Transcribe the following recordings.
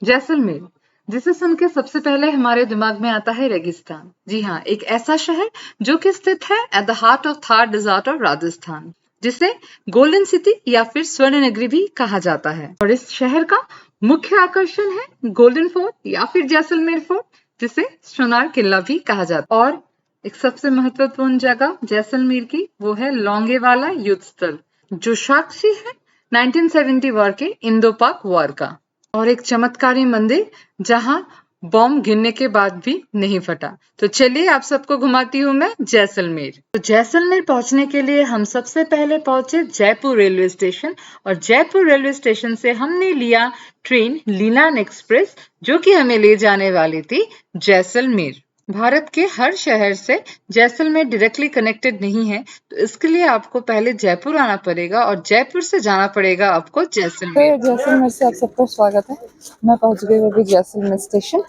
जैसलमेर, जिसे सुन के सबसे पहले हमारे दिमाग में आता है रेगिस्तान। जी हाँ, एक ऐसा शहर जो कि स्थित है at the heart of Thar desert of Rajasthan, जिसे गोल्डन सिटी या फिर स्वर्ण नगरी भी कहा जाता है। और इस शहर का मुख्य आकर्षण है गोल्डन फोर्ट या फिर जैसलमेर फोर्ट, जिसे सोनार किला भी कहा जाता है। और एक सबसे महत्वपूर्ण जगह जैसलमेर की वो है लोंगेवाला युद्ध स्थल, जो साक्षी है 1970 वॉर के इंडो पाक वॉर का। और एक चमत्कारी मंदिर जहां बॉम्ब गिरने के बाद भी नहीं फटा। तो चलिए आप सबको घुमाती हूँ मैं जैसलमेर। तो जैसलमेर पहुंचने के लिए हम सबसे पहले पहुंचे जयपुर रेलवे स्टेशन, और जयपुर रेलवे स्टेशन से हमने लिया ट्रेन लीलान एक्सप्रेस, जो कि हमें ले जाने वाली थी जैसलमेर। भारत के हर शहर से जैसलमेर डायरेक्टली कनेक्टेड नहीं है, तो इसके लिए आपको पहले जयपुर आना पड़ेगा और जयपुर से जाना पड़ेगा आपको तो जैसलमेर। जैसलमेर से आप सबका स्वागत है। मैं पहुंच गई हूँ अभी जैसलमेर स्टेशन।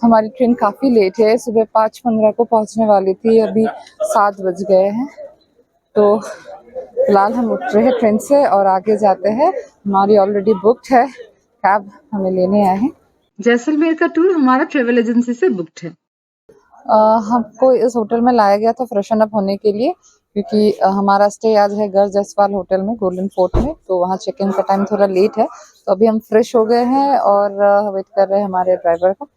हमारी ट्रेन काफ़ी लेट है, सुबह 5:15 को पहुंचने वाली थी, अभी 7 बज गए हैं। तो फिलहाल हम उठ रहे हैं ट्रेन से और आगे जाते हैं। हमारी ऑलरेडी बुकड है, कैब हमें लेने आए हैं। जैसलमेर का टूर हमारा ट्रेवल एजेंसी से बुक्ड है। हमको इस होटल में लाया गया था फ्रेशन अप होने के लिए, क्योंकि हमारा स्टे आज है गर जसवाल होटल में गोल्डन फोर्ट में, तो वहाँ चेक इन का टाइम थोड़ा लेट है। तो अभी हम फ्रेश हो गए हैं और वेट कर रहे हैं हमारे ड्राइवर का।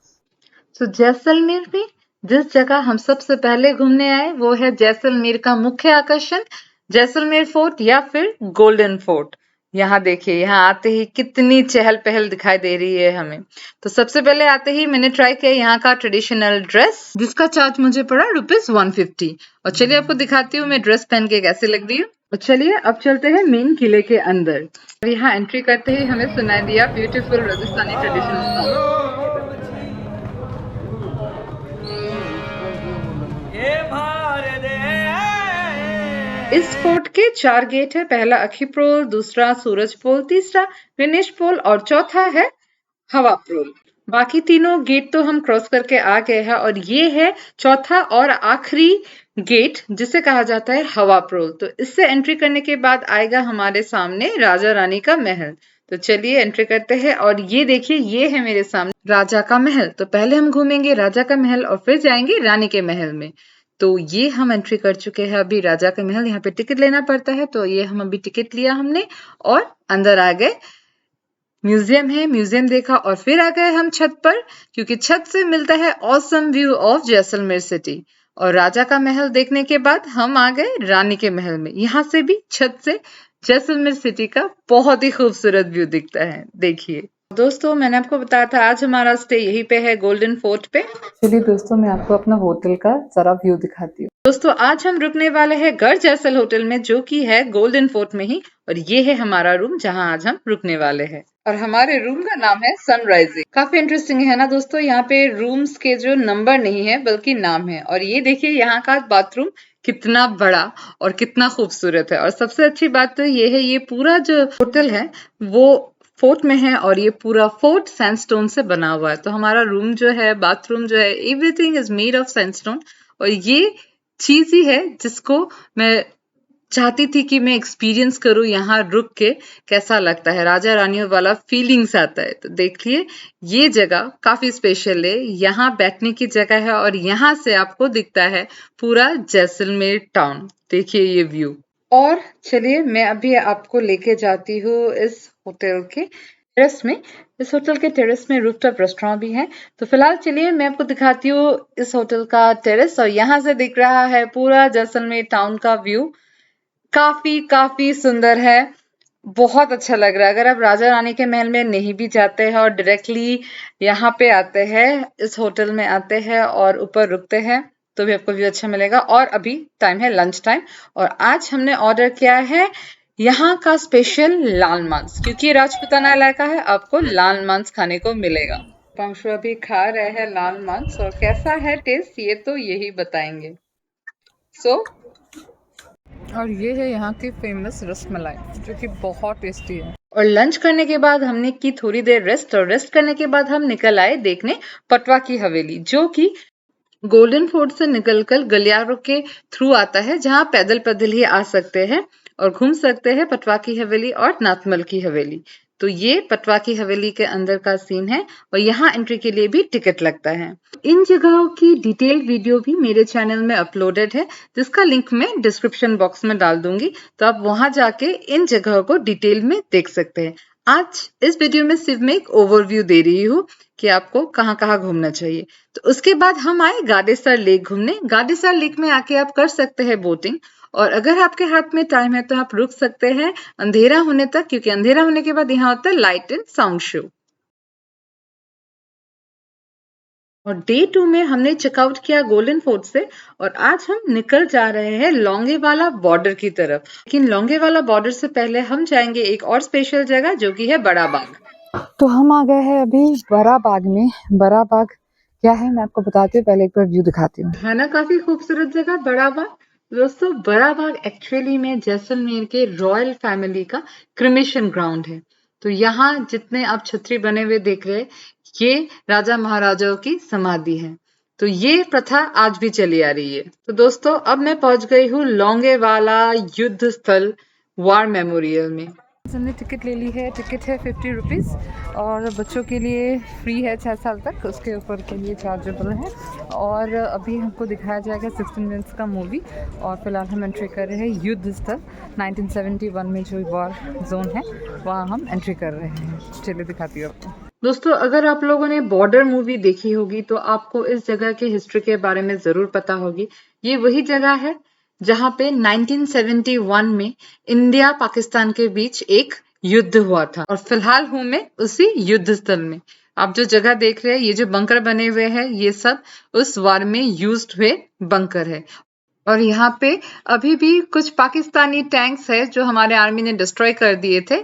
तो जैसलमेर में जिस जगह हम सबसे पहले घूमने आए वो है जैसलमेर का मुख्य आकर्षण, जैसलमेर फोर्ट या फिर गोल्डन फोर्ट। यहाँ देखिए, यहाँ आते ही कितनी चहल पहल दिखाई दे रही है हमें। तो सबसे पहले आते ही मैंने ट्राई किया यहाँ का ट्रेडिशनल ड्रेस, जिसका चार्ज मुझे पड़ा ₹150। और चलिए आपको दिखाती हूँ मैं ड्रेस पहन के कैसे लग रही हूँ। तो चलिए अब चलते हैं मेन किले के अंदर। और यहाँ एंट्री करते ही हमें सुनाई दिया ब्यूटीफुल राजस्थानी ट्रेडिशनल सॉन्ग। इस फोर्ट के 4 गेट है। पहला अखीप्रोल, दूसरा सूरजपोल, तीसरा गणेश पोल और चौथा है हवा प्रोल। बाकी तीनों गेट तो हम क्रॉस करके आ गए हैं, और ये है चौथा और आखिरी गेट, जिसे कहा जाता है हवा प्रोल। तो इससे एंट्री करने के बाद आएगा हमारे सामने राजा रानी का महल। तो चलिए एंट्री करते हैं, और ये देखिए, ये है मेरे सामने राजा का महल। तो पहले हम घूमेंगे राजा का महल और फिर जाएंगे रानी के महल में। तो ये हम एंट्री कर चुके हैं अभी राजा का महल। यहाँ पे टिकट लेना पड़ता है, तो ये हम अभी टिकट लिया हमने और अंदर आ गए। म्यूजियम है, म्यूजियम देखा और फिर आ गए हम छत पर, क्योंकि छत से मिलता है awesome view of Jaisalmer city. और राजा का महल देखने के बाद हम आ गए रानी के महल में। यहाँ से भी छत से जैसलमेर सिटी का बहुत ही खूबसूरत व्यू दिखता है। देखिए दोस्तों, मैंने आपको बताया था आज हमारा स्टे यहीं पे है गोल्डन फोर्ट पे। चलिए दोस्तों, मैं आपको अपना होटल का जरा व्यू दिखाती हूँ। दोस्तों, आज हम रुकने वाले हैं गर जैसल होटल में, जो कि है गोल्डन फोर्ट में ही। और ये है हमारा रूम जहां आज हम रुकने वाले हैं, और हमारे रूम का नाम है सनराइजिंग। काफी इंटरेस्टिंग है ना दोस्तों, यहाँ पे रूम्स के जो नंबर नहीं है बल्कि नाम है। और ये देखिए यहाँ का बाथरूम कितना बड़ा और कितना खूबसूरत है। और सबसे अच्छी बात तो ये है, ये पूरा जो होटल है वो फोर्ट में है, और ये पूरा फोर्ट सैंडस्टोन से बना हुआ है। तो हमारा रूम जो है, बाथरूम जो है, everything is made of sandstone. और ये चीज ही है जिसको मैं चाहती थी कि मैं एक्सपीरियंस करूं यहाँ रुक के, कैसा लगता है, राजा रानियों वाला फीलिंग्स आता है। तो देखिए, ये जगह काफी स्पेशल है। यहाँ बैठने की जगह है और यहाँ से आपको दिखता है पूरा जैसलमेर टाउन। देखिए ये व्यू। और चलिए मैं अभी आपको लेके जाती हूँ इस होटल के टेरेस में। इस होटल के टेरेस में रूफटॉप रेस्टोरेंट भी है। तो फिलहाल चलिए मैं आपको दिखाती हूँ इस होटल का टेरेस, और यहाँ से दिख रहा है पूरा जैसलमेर टाउन का व्यू। काफी काफी सुंदर है, बहुत अच्छा लग रहा है। अगर आप राजा रानी के महल में नहीं भी जाते हैं और डायरेक्टली यहाँ पे आते हैं, इस होटल में आते हैं और ऊपर रुकते हैं, तो भी आपको व्यू अच्छा मिलेगा। और अभी टाइम है लंच टाइम, और आज हमने ऑर्डर किया है यहाँ का स्पेशल लाल मांस, क्योंकि राजपूताना इलाका है, आपको लाल मांस खाने को मिलेगा। पंशु अभी खा रहे हैं लाल मांस, और कैसा है टेस्ट ये तो यही बताएंगे। सो और ये है यहाँ की फेमस रसमलाई, जो कि बहुत टेस्टी है। और लंच करने के बाद हमने की थोड़ी देर रेस्ट, और रेस्ट करने के बाद हम निकल आए देखने पटवा की हवेली, जो कि गोल्डन फोर्ट से निकलकर गलियारों के थ्रू आता है, जहां पैदल पैदल ही आ सकते हैं और घूम सकते हैं पटवा की हवेली और नाथमल की हवेली। तो ये पटवा की हवेली के अंदर का सीन है और यहाँ एंट्री के लिए भी टिकट लगता है। इन जगहों की डिटेल वीडियो भी मेरे चैनल में अपलोडेड है, जिसका लिंक मैं डिस्क्रिप्शन बॉक्स में डाल दूंगी, तो आप वहां जाके इन जगहों को डिटेल में देख सकते हैं। आज इस वीडियो में सिर्फ मैं एक ओवरव्यू दे रही हूँ कि आपको कहाँ कहाँ घूमना चाहिए। तो उसके बाद हम आए गाडेसर लेक घूमने। गाडेसर लेक में आके आप कर सकते हैं बोटिंग, और अगर आपके हाथ में टाइम है तो आप रुक सकते हैं अंधेरा होने तक, क्योंकि अंधेरा होने के बाद यहाँ होता है लाइट एंड साउंड शो। और डे 2 में हमने चेकआउट किया गोल्डन फोर्ट से, और आज हम निकल जा रहे हैं लोंगेवाला बॉर्डर की तरफ। लेकिन लोंगेवाला बॉर्डर से पहले हम जाएंगे एक और स्पेशल जगह, जो कि है बड़ा बाग। तो हम आ गए हैं अभी बड़ा बाग में। बड़ा बाग क्या है मैं आपको बताती हूँ, पहले एक बार व्यू दिखाती हूँ। है ना काफी खूबसूरत जगह बड़ा बाग। दोस्तों बड़ा बाग एक्चुअली में जैसलमेर के रॉयल फैमिली का क्रिमेशन ग्राउंड है। तो यहाँ जितने आप छतरी बने हुए देख रहे हैं, ये राजा महाराजाओं की समाधि है। तो ये प्रथा आज भी चली आ रही है। तो दोस्तों अब मैं पहुंच गई हूँ लोंगेवाला युद्ध स्थल वार मेमोरियल में। हमने टिकट ले ली है। टिकट है 50 रुपीज़ और बच्चों के लिए फ्री है 6 साल तक, उसके ऊपर के लिए चार्जेबल है। और अभी हमको दिखाया जाएगा 16 मिनट्स का मूवी, और फिलहाल हम एंट्री कर रहे हैं युद्ध स्थल 1971 में जो वॉर जोन है वहाँ हम एंट्री कर रहे हैं। चलिए दिखाती हूँ आपको। दोस्तों अगर आप लोगों ने बॉर्डर मूवी देखी होगी तो आपको इस जगह के हिस्ट्री के बारे में जरूर पता होगी। ये वही जगह है जहां पे 1971 में इंडिया पाकिस्तान के बीच एक युद्ध हुआ था, और फिलहाल हूं मैं उसी युद्ध स्थल में। आप जो जगह देख रहे हैं, ये जो बंकर बने हुए हैं, ये सब उस वार में यूज्ड हुए बंकर है। और यहाँ पे अभी भी कुछ पाकिस्तानी टैंक्स है जो हमारे आर्मी ने डिस्ट्रॉय कर दिए थे।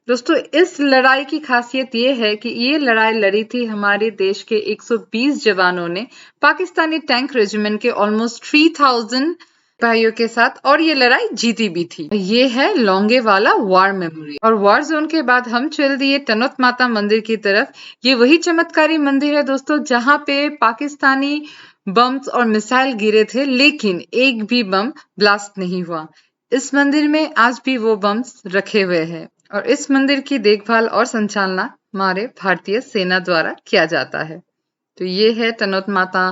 दोस्तों इस लड़ाई की खासियत ये है कि ये लड़ाई लड़ी थी हमारे देश के 120 जवानों ने पाकिस्तानी टैंक रेजिमेंट के ऑलमोस्ट 3000 भाइयों के साथ, और ये लड़ाई जीती भी थी। ये है लोंगेवाला वार मेमोरियल। और वार जोन के बाद हम चल दिए टनोत माता मंदिर की तरफ। ये वही चमत्कारी मंदिर है दोस्तों जहां पे पाकिस्तानी बम्स और मिसाइल गिरे थे, लेकिन एक भी बम ब्लास्ट नहीं हुआ। इस मंदिर में आज भी वो बम्स रखे हुए हैं, और इस मंदिर की देखभाल और संचालना हमारे भारतीय सेना द्वारा किया जाता है। तो ये है टनोत माता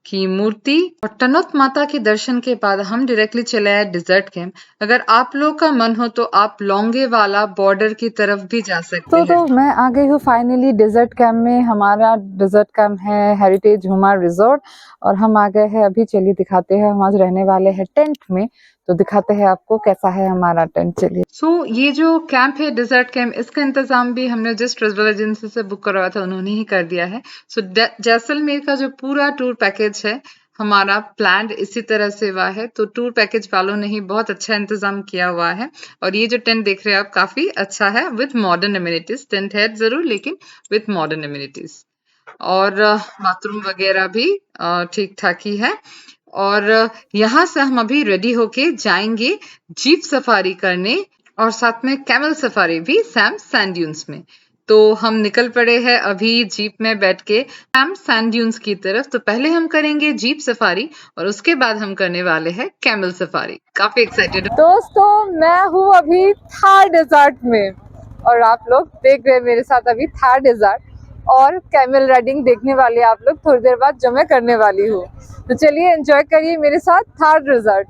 की मूर्ति, और टनोत माता के दर्शन के बाद हम डायरेक्टली चले आए डिजर्ट कैंप। अगर आप लोग का मन हो तो आप लोंगेवाला बॉर्डर की तरफ भी जा सकते हैं। तो मैं आ गई हूँ फाइनली डिजर्ट कैंप में। हमारा डिजर्ट कैंप है हेरिटेज हुमार रिजॉर्ट, और हम आ गए हैं अभी। चलिए दिखाते हैं, हम आज रहने वाले हैं टेंट में, तो दिखाते हैं आपको कैसा है हमारा टेंट। चलिए। ये जो कैंप है डिजर्ट कैंप, इसका इंतजाम भी हमने जिस ट्रेवल एजेंसी से बुक करवाया था उन्होंने ही कर दिया है। जैसलमेर का जो पूरा टूर पैकेज है हमारा प्लान इसी तरह से हुआ है। तो टूर पैकेज वालों ने ही बहुत अच्छा इंतजाम किया हुआ है। और ये जो टेंट देख रहे हैं आप, काफी अच्छा है विथ मॉडर्न एमिनिटीज। टेंट है जरूर, लेकिन विथ मॉडर्न एमिनिटीज, और बाथरूम वगैरह भी ठीक ठाक ही है। और यहाँ से हम अभी रेडी होके जाएंगे जीप सफारी करने, और साथ में कैमल सफारी भी सैम सैंड ड्यून्स में। तो हम निकल पड़े हैं अभी जीप में बैठ के सैम सैंड ड्यून्स की तरफ। तो पहले हम करेंगे जीप सफारी, और उसके बाद हम करने वाले हैं कैमल सफारी। काफी एक्साइटेड दोस्तों मैं हूँ अभी थार डेजर्ट में, और आप लोग देख रहे हैं मेरे साथ अभी थार डेजर्ट, और कैमल राइडिंग देखने वाले आप लोग थोड़ी देर बाद, जो मैं करने वाली हूँ। तो चलिए एंजॉय करिए मेरे साथ थार डेजर्ट।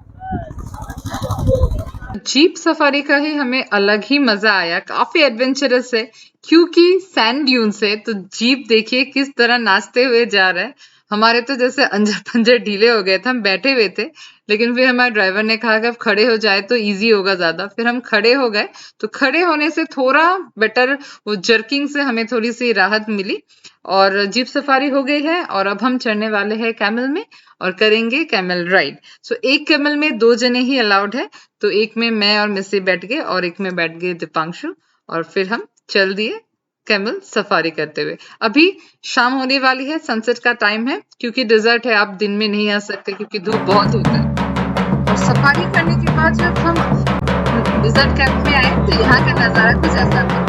जीप सफारी का ही हमें अलग ही मजा आया, काफी एडवेंचरस है क्योंकि सैंड ड्यून्स है। तो जीप देखिए किस तरह नाचते हुए जा रहा है। हमारे तो जैसे अंजर पंजर ढीले हो गए थे, हम बैठे हुए थे, लेकिन फिर हमारे ड्राइवर ने कहा कि अब खड़े हो जाए तो इजी होगा ज्यादा। फिर हम खड़े हो गए, तो खड़े होने से थोड़ा बेटर, वो जर्किंग से हमें थोड़ी सी राहत मिली, और जीप सफारी हो गई है। और अब हम चढ़ने वाले हैं कैमल में और करेंगे कैमल राइड। एक कैमल में 2 जने ही अलाउड है, तो एक में मैं और मिस्सी बैठ गए और एक में बैठ गए दीपांशु, और फिर हम चल दिए कैमल सफारी करते हुए। अभी शाम होने वाली है, सनसेट का टाइम है, क्योंकि डिजर्ट है, आप दिन में नहीं आ सकते क्योंकि धूप बहुत होता है। और सफारी करने के बाद जब हम डिजर्ट कैंप में आए तो यहाँ का नजारा कुछ ऐसा था।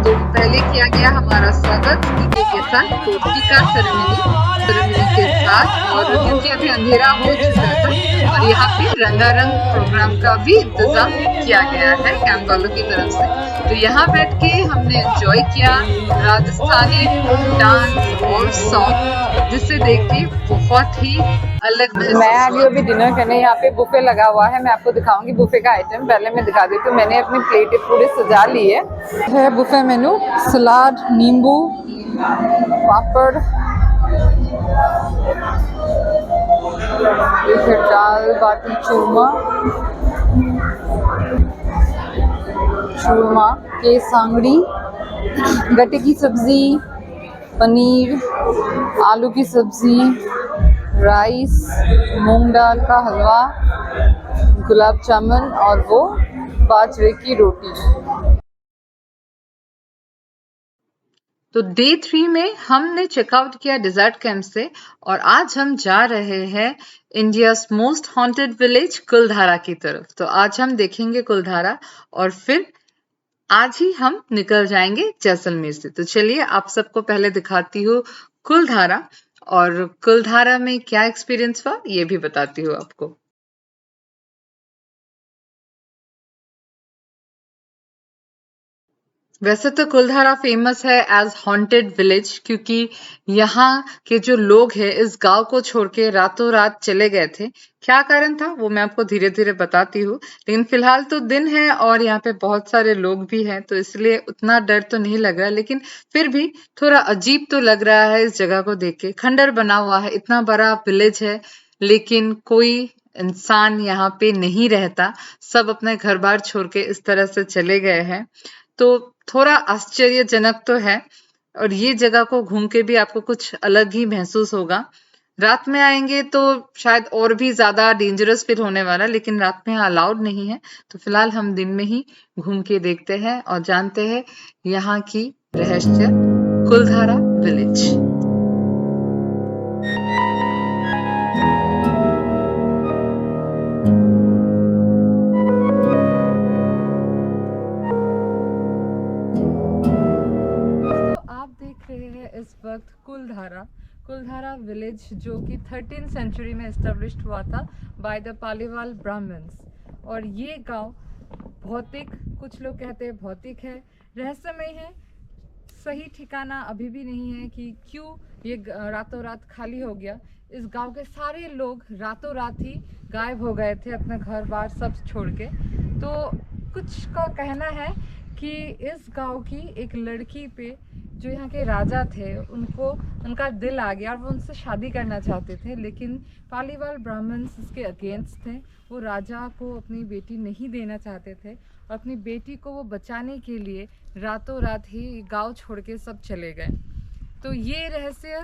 तो पहले किया गया हमारा स्वागत टीके के साथ, तो टीका सेरेमनी के साथ, और क्योंकि अभी अंधेरा हो चुका था और यहाँ पे रंगारंग प्रोग्राम का भी इंतजाम किया गया है कैंप वालों की तरफ से। तो यहाँ बैठ के हमने एंजॉय किया राजस्थानी फोक डांस और सॉन्ग, जिसे देख के बहुत ही अलग मैं आ महसूस गई हुआ। अभी डिनर करने। यहाँ पे बुफे लगा हुआ है, मैं आपको दिखाऊंगी बुफे का आइटम। पहले मैं दिखा देती हूँ, मैंने अपनी प्लेट पूरे सजा ली है बुफे मेनू, सलाद, नींबू, पापड़, फिर दाल बाटी चूरमा, चूरमा के सांगड़ी, गट्टे की सब्जी, पनीर, आलू की सब्जी, राइस, मूंग दाल का हलवा, गुलाब जामुन और वो बाजरे की रोटी। तो डे 3 में हमने चेकआउट किया डिजर्ट कैंप से और आज हम जा रहे हैं इंडियाज मोस्ट हॉन्टेड विलेज कुलधारा की तरफ। तो आज हम देखेंगे कुलधारा और फिर आज ही हम निकल जाएंगे जैसलमेर से। तो चलिए आप सबको पहले दिखाती हूँ कुलधारा, और कुलधारा में क्या एक्सपीरियंस हुआ ये भी बताती हूँ आपको। वैसे तो कुलधारा फेमस है एज हॉन्टेड विलेज, क्योंकि यहाँ के जो लोग हैं इस गांव को छोड़ के रातों रात चले गए थे। क्या कारण था वो मैं आपको धीरे धीरे बताती हूँ, लेकिन फिलहाल तो दिन है और यहाँ पे बहुत सारे लोग भी हैं, तो इसलिए उतना डर तो नहीं लग रहा, लेकिन फिर भी थोड़ा अजीब तो लग रहा है इस जगह को देख के। खंडर बना हुआ है, इतना बड़ा विलेज है, लेकिन कोई इंसान यहाँ पे नहीं रहता। सब अपने घर बार छोड़ के इस तरह से चले गए हैं, तो थोड़ा आश्चर्यजनक तो है। और ये जगह को घूम के भी आपको कुछ अलग ही महसूस होगा। रात में आएंगे तो शायद और भी ज्यादा डेंजरस फील होने वाला है, लेकिन रात में अलाउड नहीं है। तो फिलहाल हम दिन में ही घूम के देखते हैं और जानते हैं यहाँ की रहस्य कुलधारा विलेज। तो आप देख रहे हैं इस वक्त कुलधारा विलेज, जो कि 13th सेंचुरी में एस्टेब्लिश्ड हुआ था बाय द पालीवाल ब्राह्मण्स। और ये गांव भौतिक, कुछ लोग कहते हैं भौतिक है, रहस्यमय है। सही ठिकाना अभी भी नहीं है कि क्यों ये रातों रात खाली हो गया। इस गांव के सारे लोग रातों रात ही गायब हो गए थे, अपना घर बार सब छोड़ के। तो कुछ का कहना है कि इस गांव की एक लड़की पे जो यहाँ के राजा थे उनका दिल आ गया और वो उनसे शादी करना चाहते थे, लेकिन पालीवाल ब्राह्मण्स इसके अगेंस्ट थे। वो राजा को अपनी बेटी नहीं देना चाहते थे और अपनी बेटी को वो बचाने के लिए रातों रात ही गांव छोड़ के सब चले गए। तो ये रहस्य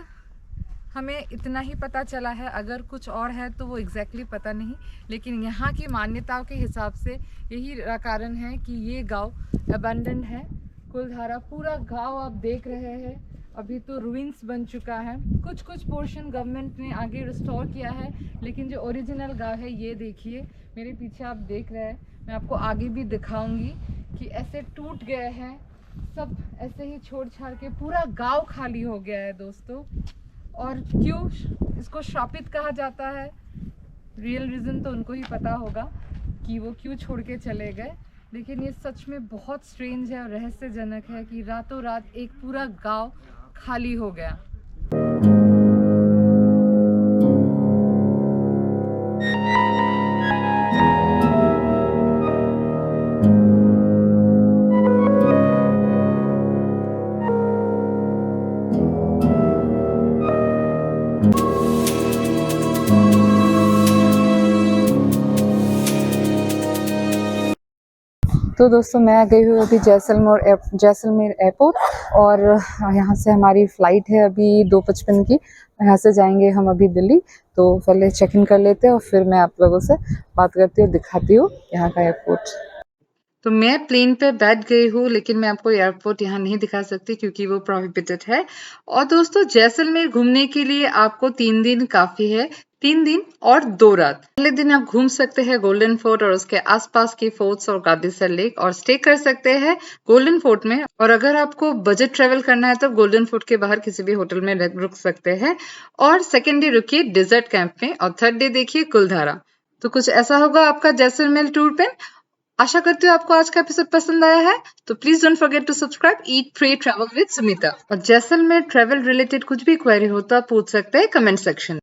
हमें इतना ही पता चला है, अगर कुछ और है तो वो एग्जैक्टली पता नहीं, लेकिन यहाँ की मान्यताओं के हिसाब से यही कारण है कि ये गांव अबंडन है। कुलधारा पूरा गांव आप देख रहे हैं, अभी तो रूइंस बन चुका है। कुछ पोर्शन गवर्नमेंट ने आगे रिस्टोर किया है, लेकिन जो ओरिजिनल गांव है ये देखिए मेरे पीछे आप देख रहे हैं। मैं आपको आगे भी दिखाऊंगी कि ऐसे टूट गए हैं, सब ऐसे ही छोड़ छाड़ के पूरा गांव खाली हो गया है दोस्तों। और क्यों इसको श्रापित कहा जाता है, रियल रीज़न तो उनको ही पता होगा कि वो क्यों छोड़ के चले गए, लेकिन ये सच में बहुत स्ट्रेंज है और रहस्यजनक है कि रातों रात एक पूरा गांव खाली हो गया। तो दोस्तों मैं आ गई हूँ अभी जैसलमेर एयरपोर्ट, और यहाँ से हमारी फ़्लाइट है अभी 2:55 की। यहाँ से जाएंगे हम अभी दिल्ली, तो पहले चेक इन कर लेते हैं और फिर मैं आप लोगों से बात करती हूँ, दिखाती हूँ यहाँ का एयरपोर्ट। तो मैं प्लेन पे बैठ गई हूँ, लेकिन मैं आपको एयरपोर्ट यहाँ नहीं दिखा सकती क्योंकि वो प्रोहिबिटेड है। और दोस्तों जैसलमेर घूमने के लिए आपको 3 दिन काफी है, 3 दिन और 2 रात। पहले दिन आप घूम सकते हैं गोल्डन फोर्ट और उसके आसपास के फोर्ट्स और गादीसर लेक, और स्टे कर सकते हैं गोल्डन फोर्ट में। और अगर आपको बजट ट्रेवल करना है तो गोल्डन फोर्ट के बाहर किसी भी होटल में रुक सकते हैं। और सेकेंड डे रुकिए डिजर्ट कैंप में और थर्ड डे देखिए कुलधारा। तो कुछ ऐसा होगा आपका जैसलमेर टूर प्लान। आशा करती हूँ आपको आज का एपिसोड पसंद आया है। तो please don't forget to subscribe eat pray travel with Sumita. और जैसलमेर ट्रैवल रिलेटेड कुछ भी क्वेरी हो तो आप पूछ सकते हैं कमेंट सेक्शन।